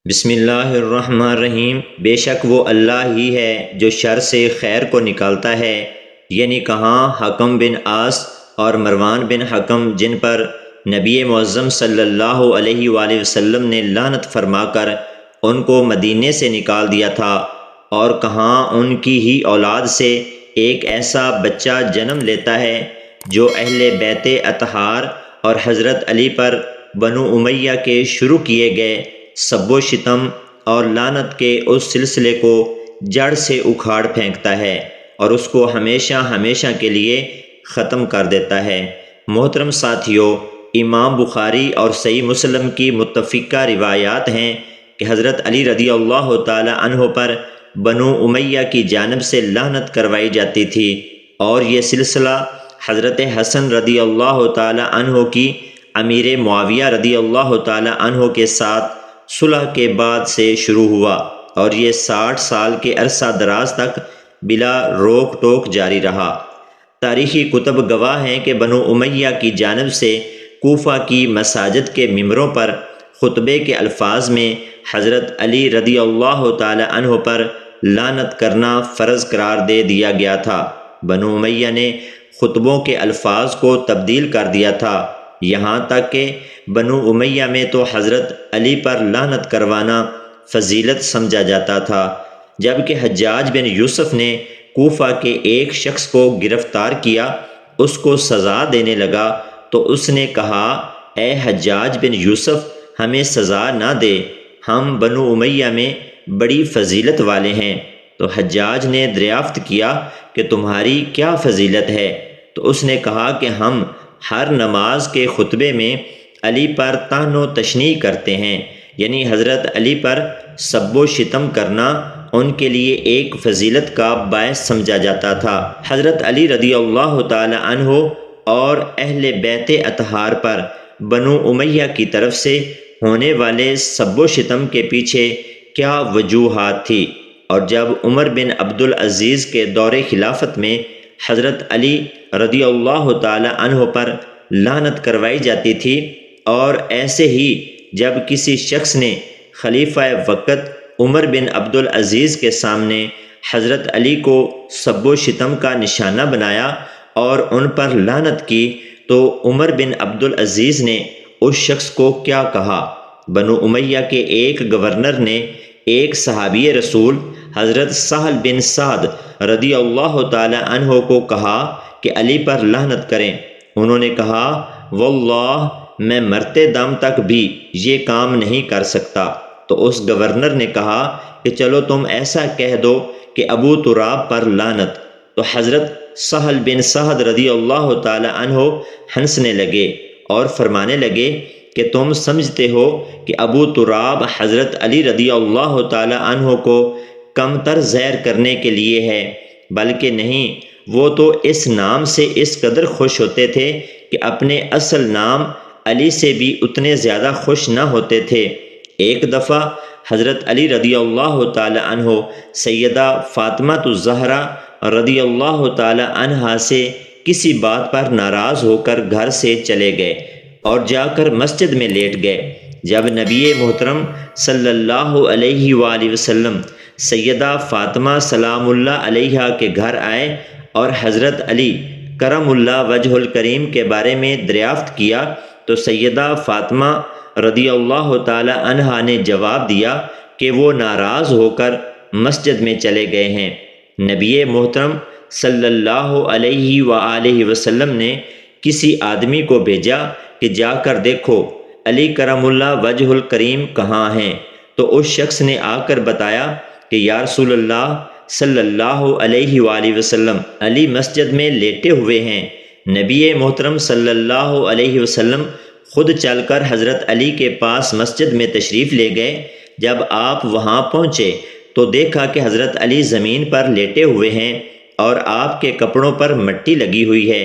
بسم اللہ الرحمن الرحیم۔ بے شک وہ اللہ ہی ہے جو شر سے خیر کو نکالتا ہے، یعنی کہاں حکم بن عاص اور مروان بن حکم جن پر نبی معظم صلی اللہ علیہ وآلہ وسلم نے لعنت فرما کر ان کو مدینے سے نکال دیا تھا، اور کہاں ان کی ہی اولاد سے ایک ایسا بچہ جنم لیتا ہے جو اہل بیت اطہار اور حضرت علی پر بنو امیہ کے شروع کیے گئے سب و شتم اور لعنت کے اس سلسلے کو جڑ سے اکھاڑ پھینکتا ہے اور اس کو ہمیشہ ہمیشہ کے لیے ختم کر دیتا ہے۔ محترم ساتھیو، امام بخاری اور صحیح مسلم کی متفقہ روایات ہیں کہ حضرت علی رضی اللہ تعالی عنہ پر بنو امیہ کی جانب سے لعنت کروائی جاتی تھی، اور یہ سلسلہ حضرت حسن رضی اللہ تعالی عنہ کی امیر معاویہ رضی اللہ تعالی عنہ کے ساتھ صلح کے بعد سے شروع ہوا، اور یہ 60 سال کے عرصہ دراز تک بلا روک ٹوک جاری رہا۔ تاریخی کتب گواہ ہیں کہ بنو امیہ کی جانب سے کوفہ کی مساجد کے ممبروں پر خطبے کے الفاظ میں حضرت علی رضی اللہ تعالی عنہ پر لعنت کرنا فرض قرار دے دیا گیا تھا۔ بنو امیہ نے خطبوں کے الفاظ کو تبدیل کر دیا تھا، یہاں تک کہ بنو امیہ میں تو حضرت علی پر لعنت کروانا فضیلت سمجھا جاتا تھا، جبکہ حجاج بن یوسف نے کوفہ کے ایک شخص کو گرفتار کیا، اس کو سزا دینے لگا تو اس نے کہا، اے حجاج بن یوسف، ہمیں سزا نہ دے، ہم بنو امیہ میں بڑی فضیلت والے ہیں۔ تو حجاج نے دریافت کیا کہ تمہاری کیا فضیلت ہے؟ تو اس نے کہا کہ ہم ہر نماز کے خطبے میں علی پر طعن و تشنیع کرتے ہیں، یعنی حضرت علی پر سب و شتم کرنا ان کے لیے ایک فضیلت کا باعث سمجھا جاتا تھا۔ حضرت علی رضی اللہ تعالی عنہ اور اہل بیت اطہار پر بنو امیہ کی طرف سے ہونے والے سب و شتم کے پیچھے کیا وجوہات تھی، اور جب عمر بن عبدالعزیز کے دور خلافت میں حضرت علی رضی اللہ تعالی عنہ پر لعنت کروائی جاتی تھی، اور ایسے ہی جب کسی شخص نے خلیفہ وقت عمر بن عبدالعزیز کے سامنے حضرت علی کو سب و شتم کا نشانہ بنایا اور ان پر لعنت کی، تو عمر بن عبدالعزیز نے اس شخص کو کیا کہا؟ بنو امیہ کے ایک گورنر نے ایک صحابی رسول حضرت سہل بن سعد رضی اللہ تعالی عنہ کو کہا کہ علی پر لعنت کریں۔ انہوں نے کہا، واللہ میں مرتے دم تک بھی یہ کام نہیں کر سکتا۔ تو اس گورنر نے کہا کہ چلو تم ایسا کہہ دو کہ ابو تراب پر لعنت۔ تو حضرت سہل بن سعد رضی اللہ تعالی عنہ ہنسنے لگے اور فرمانے لگے کہ تم سمجھتے ہو کہ ابو تراب حضرت علی رضی اللہ تعالی عنہ کو کمتر زیر کرنے کے لیے ہے، بلکہ نہیں، وہ تو اس نام سے اس قدر خوش ہوتے تھے کہ اپنے اصل نام علی سے بھی اتنے زیادہ خوش نہ ہوتے تھے۔ ایک دفعہ حضرت علی رضی اللہ تعالی عنہ سیدہ فاطمہ الزہرا رضی اللہ تعالی عنہا سے کسی بات پر ناراض ہو کر گھر سے چلے گئے اور جا کر مسجد میں لیٹ گئے۔ جب نبی محترم صلی اللہ علیہ وآلہ وسلم سیدہ فاطمہ سلام اللہ علیہا کے گھر آئے اور حضرت علی کرم اللہ وجہ الکریم کے بارے میں دریافت کیا، تو سیدہ فاطمہ رضی اللہ تعالی عنہا نے جواب دیا کہ وہ ناراض ہو کر مسجد میں چلے گئے ہیں۔ نبی محترم صلی اللہ علیہ وآلہ وسلم نے کسی آدمی کو بھیجا کہ جا کر دیکھو علی کرم اللہ وجہ الکریم کہاں ہیں۔ تو اس شخص نے آ کر بتایا کہ یا رسول اللہ صلی اللہ علیہ وآلہ وسلم، علی مسجد میں لیٹے ہوئے ہیں۔ نبی محترم صلی اللہ علیہ وسلم خود چل کر حضرت علی کے پاس مسجد میں تشریف لے گئے۔ جب آپ وہاں پہنچے تو دیکھا کہ حضرت علی زمین پر لیٹے ہوئے ہیں اور آپ کے کپڑوں پر مٹی لگی ہوئی ہے۔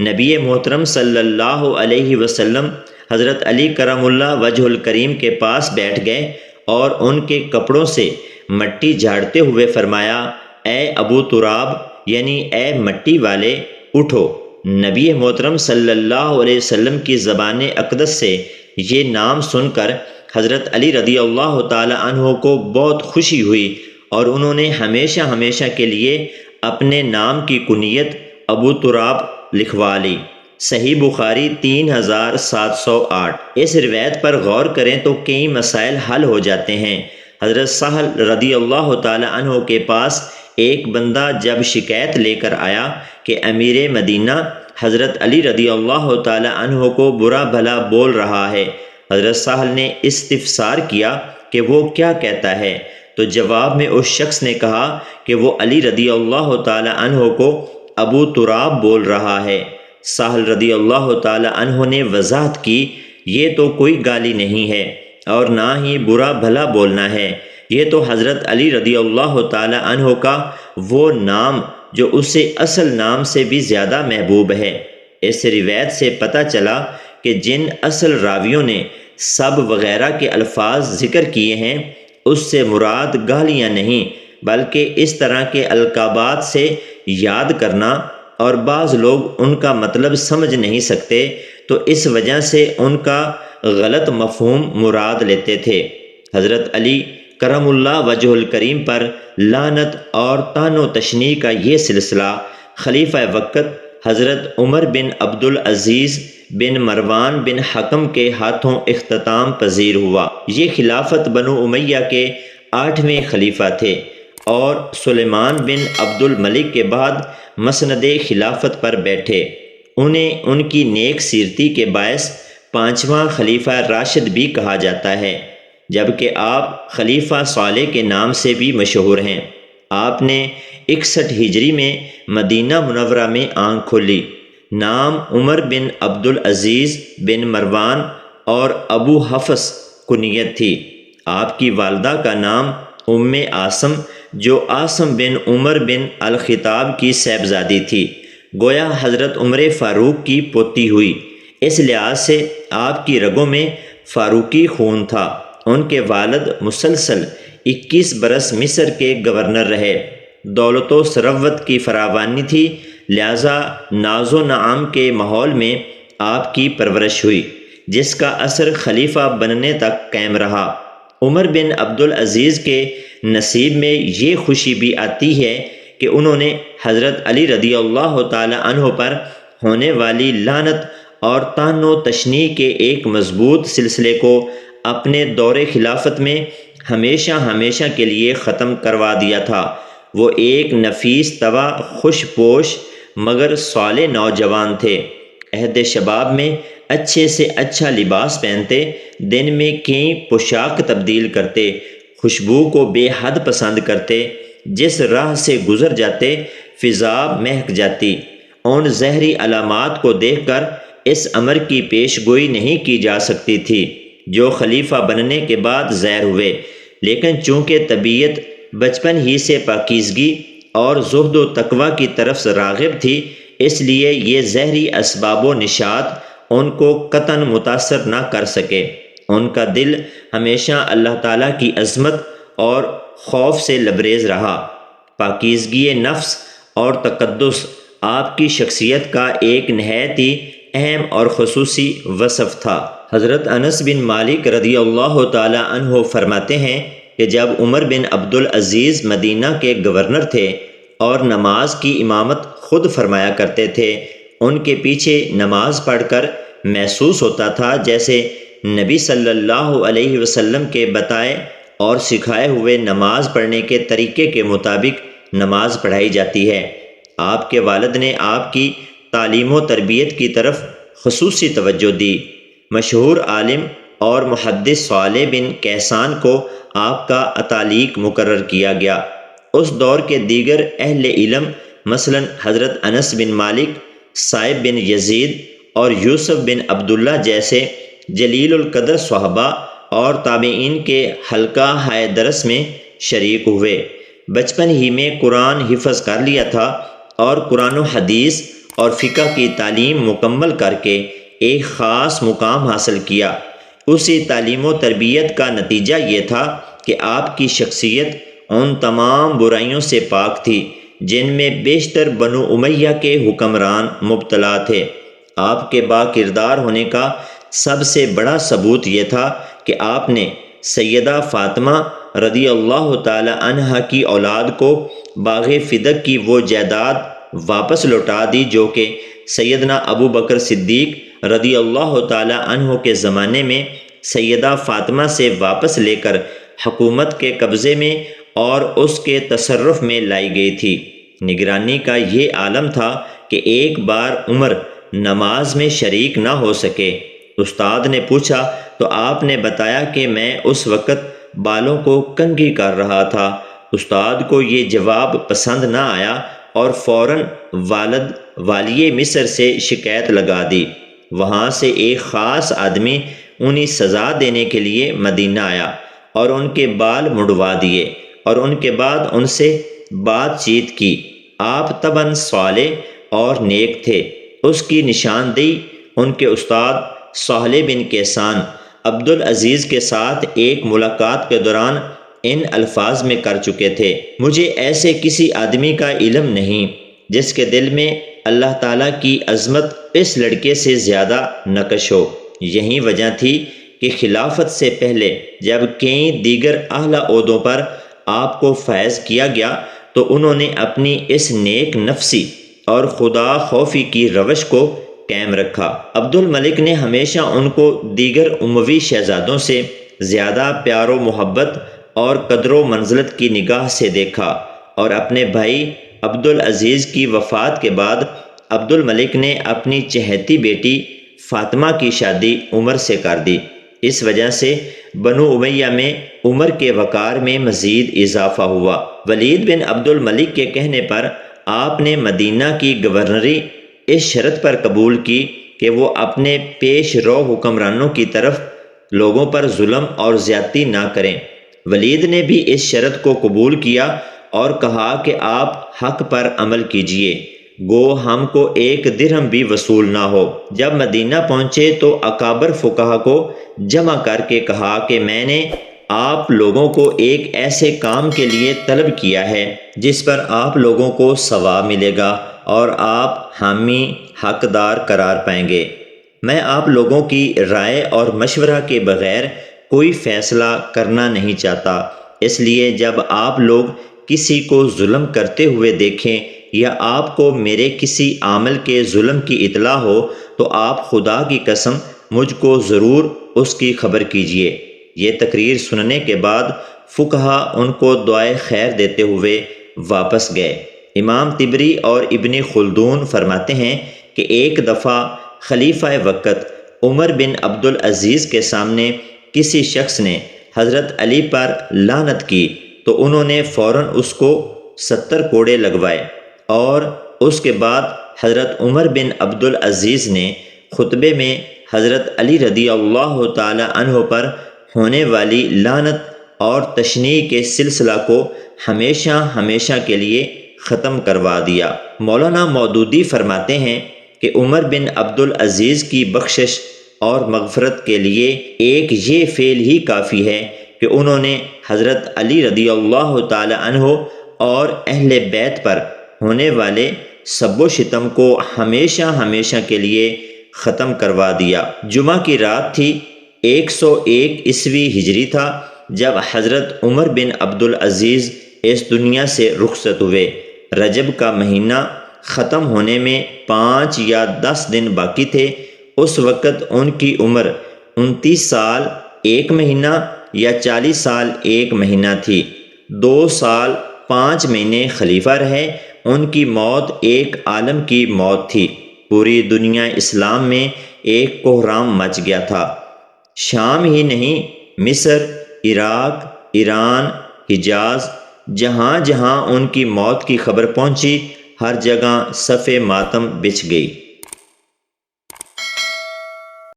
نبی محترم صلی اللہ علیہ وسلم حضرت علی کرم اللہ وجہ الکریم کے پاس بیٹھ گئے اور ان کے کپڑوں سے مٹی جھاڑتے ہوئے فرمایا، اے ابو تراب، یعنی اے مٹی والے، اٹھو۔ نبی محترم صلی اللہ علیہ وسلم کی زبان اقدس سے یہ نام سن کر حضرت علی رضی اللہ تعالی عنہ کو بہت خوشی ہوئی اور انہوں نے ہمیشہ ہمیشہ کے لیے اپنے نام کی کنیت ابو تراب لکھوا لی۔ صحیح بخاری 3708۔ اس روایت پر غور کریں تو کئی مسائل حل ہو جاتے ہیں۔ حضرت سہل رضی اللہ تعالی عنہ کے پاس ایک بندہ جب شکایت لے کر آیا کہ امیر مدینہ حضرت علی رضی اللہ تعالی عنہ کو برا بھلا بول رہا ہے، حضرت سہل نے استفسار کیا کہ وہ کیا کہتا ہے، تو جواب میں اس شخص نے کہا کہ وہ علی رضی اللہ تعالی عنہ کو ابو تراب بول رہا ہے۔ سہل رضی اللہ تعالی عنہ نے وضاحت کی، یہ تو کوئی گالی نہیں ہے اور نہ ہی برا بھلا بولنا ہے، یہ تو حضرت علی رضی اللہ تعالی عنہ کا وہ نام جو اسے اصل نام سے بھی زیادہ محبوب ہے۔ اس روایت سے پتہ چلا کہ جن اصل راویوں نے سب وغیرہ کے الفاظ ذکر کیے ہیں اس سے مراد گالیاں نہیں بلکہ اس طرح کے القابات سے یاد کرنا، اور بعض لوگ ان کا مطلب سمجھ نہیں سکتے تو اس وجہ سے ان کا غلط مفہوم مراد لیتے تھے۔ حضرت علی کرم اللہ وجہ الکریم پر لعنت اور طعن و تشنیع کا یہ سلسلہ خلیفہ وقت حضرت عمر بن عبدالعزیز بن مروان بن حکم کے ہاتھوں اختتام پذیر ہوا۔ یہ خلافت بنو امیہ کے 8ویں خلیفہ تھے اور سلیمان بن عبد الملک کے بعد مسند خلافت پر بیٹھے۔ انہیں ان کی نیک سیرتی کے باعث 5واں خلیفہ راشد بھی کہا جاتا ہے، جبکہ آپ خلیفہ صالح کے نام سے بھی مشہور ہیں۔ آپ نے 61 ہجری میں مدینہ منورہ میں آنکھ کھولی۔ نام عمر بن عبدالعزیز بن مروان اور ابو حفص کنیت تھی۔ آپ کی والدہ کا نام عاصم جو عاصم بن عمر بن الخطاب کی صاحبزادی تھی، گویا حضرت عمر فاروق کی پوتی ہوئی۔ اس لحاظ سے آپ کی رگوں میں فاروقی خون تھا۔ ان کے والد مسلسل 21 برس مصر کے گورنر رہے۔ دولت و ثروت کی فراوانی تھی، لہذا ناز و نعام کے ماحول میں آپ کی پرورش ہوئی، جس کا اثر خلیفہ بننے تک قائم رہا۔ عمر بن عبدالعزیز کے نصیب میں یہ خوشی بھی آتی ہے کہ انہوں نے حضرت علی رضی اللہ تعالی عنہ پر ہونے والی لعنت اور طعن و تشنیع کے ایک مضبوط سلسلے کو اپنے دور خلافت میں ہمیشہ ہمیشہ کے لیے ختم کروا دیا تھا۔ وہ ایک نفیس طبع، خوش پوش مگر صالح نوجوان تھے۔ عہد شباب میں اچھے سے اچھا لباس پہنتے، دن میں کئی پوشاک تبدیل کرتے، خوشبو کو بے حد پسند کرتے، جس راہ سے گزر جاتے فضا مہک جاتی۔ ان ظاہری علامات کو دیکھ کر اس امر کی پیش گوئی نہیں کی جا سکتی تھی جو خلیفہ بننے کے بعد ظاہر ہوئے، لیکن چونکہ طبیعت بچپن ہی سے پاکیزگی اور زہد و تقوی کی طرف راغب تھی، اس لیے یہ ظاہری اسباب و نشاط ان کو قطعاً متاثر نہ کر سکے۔ ان کا دل ہمیشہ اللہ تعالیٰ کی عظمت اور خوف سے لبریز رہا۔ پاکیزگی نفس اور تقدس آپ کی شخصیت کا ایک نہایت ہی اہم اور خصوصی وصف تھا۔ حضرت انس بن مالک رضی اللہ تعالی عنہ فرماتے ہیں کہ جب عمر بن عبدالعزیز مدینہ کے گورنر تھے اور نماز کی امامت خود فرمایا کرتے تھے، ان کے پیچھے نماز پڑھ کر محسوس ہوتا تھا جیسے نبی صلی اللہ علیہ وسلم کے بتائے اور سکھائے ہوئے نماز پڑھنے کے طریقے کے مطابق نماز پڑھائی جاتی ہے۔ آپ کے والد نے آپ کی تعلیم و تربیت کی طرف خصوصی توجہ دی۔ مشہور عالم اور محدث صالح بن کیسان کو آپ کا اتالیق مقرر کیا گیا۔ اس دور کے دیگر اہل علم مثلا حضرت انس بن مالک، صائب بن یزید اور یوسف بن عبداللہ جیسے جلیل القدر صحابہ اور تابعین کے حلقہ ہائے درس میں شریک ہوئے۔ بچپن ہی میں قرآن حفظ کر لیا تھا اور قرآن و حدیث اور فقہ کی تعلیم مکمل کر کے ایک خاص مقام حاصل کیا۔ اسی تعلیم و تربیت کا نتیجہ یہ تھا کہ آپ کی شخصیت ان تمام برائیوں سے پاک تھی جن میں بیشتر بنو امیہ کے حکمران مبتلا تھے۔ آپ کے با کردار ہونے کا سب سے بڑا ثبوت یہ تھا کہ آپ نے سیدہ فاطمہ رضی اللہ تعالی عنہ کی اولاد کو باغ فدق کی وہ جائیداد واپس لوٹا دی جو کہ سیدنا ابو بکر صدیق رضی اللہ تعالی عنہ کے زمانے میں سیدہ فاطمہ سے واپس لے کر حکومت کے قبضے میں اور اس کے تصرف میں لائی گئی تھی۔ نگرانی کا یہ عالم تھا کہ ایک بار عمر نماز میں شریک نہ ہو سکے۔ استاد نے پوچھا تو آپ نے بتایا کہ میں اس وقت بالوں کو کنگھی کر رہا تھا۔ استاد کو یہ جواب پسند نہ آیا اور فوراً والد والی مصر سے شکایت لگا دی۔ وہاں سے ایک خاص آدمی انہیں سزا دینے کے لیے مدینہ آیا اور ان کے بال مڑوا دیے اور ان کے بعد ان سے بات چیت کی۔ آپ طبعاً صالح اور نیک تھے۔ اس کی نشاندہی ان کے استاد صالح بن کیسان عبدالعزیز کے ساتھ ایک ملاقات کے دوران ان الفاظ میں کر چکے تھے: مجھے ایسے کسی آدمی کا علم نہیں جس کے دل میں اللہ تعالیٰ کی عظمت اس لڑکے سے زیادہ نقش ہو۔ یہی وجہ تھی کہ خلافت سے پہلے جب کئی دیگر اعلیٰ عہدوں پر آپ کو فائز کیا گیا تو انہوں نے اپنی اس نیک نفسی اور خدا خوفی کی روش کو قائم رکھا۔ عبد الملک نے ہمیشہ ان کو دیگر اموی شہزادوں سے زیادہ پیار و محبت اور قدر و منزلت کی نگاہ سے دیکھا، اور اپنے بھائی عبدالعزیز کی وفات کے بعد عبد الملک نے اپنی چہیتی بیٹی فاطمہ کی شادی عمر سے کر دی۔ اس وجہ سے بنو امیہ میں عمر کے وقار میں مزید اضافہ ہوا۔ ولید بن عبد الملک کے کہنے پر آپ نے مدینہ کی گورنری اس شرط پر قبول کی کہ وہ اپنے پیش رو حکمرانوں کی طرف لوگوں پر ظلم اور زیادتی نہ کریں۔ ولید نے بھی اس شرط کو قبول کیا اور کہا کہ آپ حق پر عمل کیجئے، گو ہم کو ایک درہم بھی وصول نہ ہو۔ جب مدینہ پہنچے تو اکابر فقہا کو جمع کر کے کہا کہ میں نے آپ لوگوں کو ایک ایسے کام کے لیے طلب کیا ہے جس پر آپ لوگوں کو ثواب ملے گا اور آپ حامی حقدار قرار پائیں گے۔ میں آپ لوگوں کی رائے اور مشورہ کے بغیر کوئی فیصلہ کرنا نہیں چاہتا، اس لیے جب آپ لوگ کسی کو ظلم کرتے ہوئے دیکھیں یا آپ کو میرے کسی عامل کے ظلم کی اطلاع ہو تو آپ خدا کی قسم مجھ کو ضرور اس کی خبر کیجیے۔ یہ تقریر سننے کے بعد فقہا ان کو دعائے خیر دیتے ہوئے واپس گئے۔ امام طبری اور ابن خلدون فرماتے ہیں کہ ایک دفعہ خلیفہ وقت عمر بن عبدالعزیز کے سامنے کسی شخص نے حضرت علی پر لعنت کی تو انہوں نے فوراً اس کو 70 کوڑے لگوائے، اور اس کے بعد حضرت عمر بن عبدالعزیز نے خطبے میں حضرت علی رضی اللہ تعالی عنہ پر ہونے والی لعنت اور تشنیع کے سلسلہ کو ہمیشہ ہمیشہ کے لیے ختم کروا دیا۔ مولانا مودودی فرماتے ہیں کہ عمر بن عبدالعزیز کی بخشش اور مغفرت کے لیے ایک یہ فعل ہی کافی ہے کہ انہوں نے حضرت علی رضی اللہ تعالی عنہ اور اہل بیت پر ہونے والے سب و شتم کو ہمیشہ ہمیشہ کے لیے ختم کروا دیا۔ جمعہ کی رات تھی، 101 عیسوی ہجری تھا جب حضرت عمر بن عبدالعزیز اس دنیا سے رخصت ہوئے۔ رجب کا مہینہ ختم ہونے میں 5 یا 10 دن باقی تھے۔ اس وقت ان کی عمر 29 سال 1 مہینہ یا 40 سال 1 مہینہ تھی۔ 2 سال 5 مہینے خلیفہ رہے۔ ان کی موت ایک عالم کی موت تھی۔ پوری دنیا اسلام میں ایک کوہرام مچ گیا تھا۔ شام ہی نہیں، مصر، عراق، ایران، حجاز، جہاں جہاں ان کی موت کی خبر پہنچی ہر جگہ صف ماتم بچھ گئی۔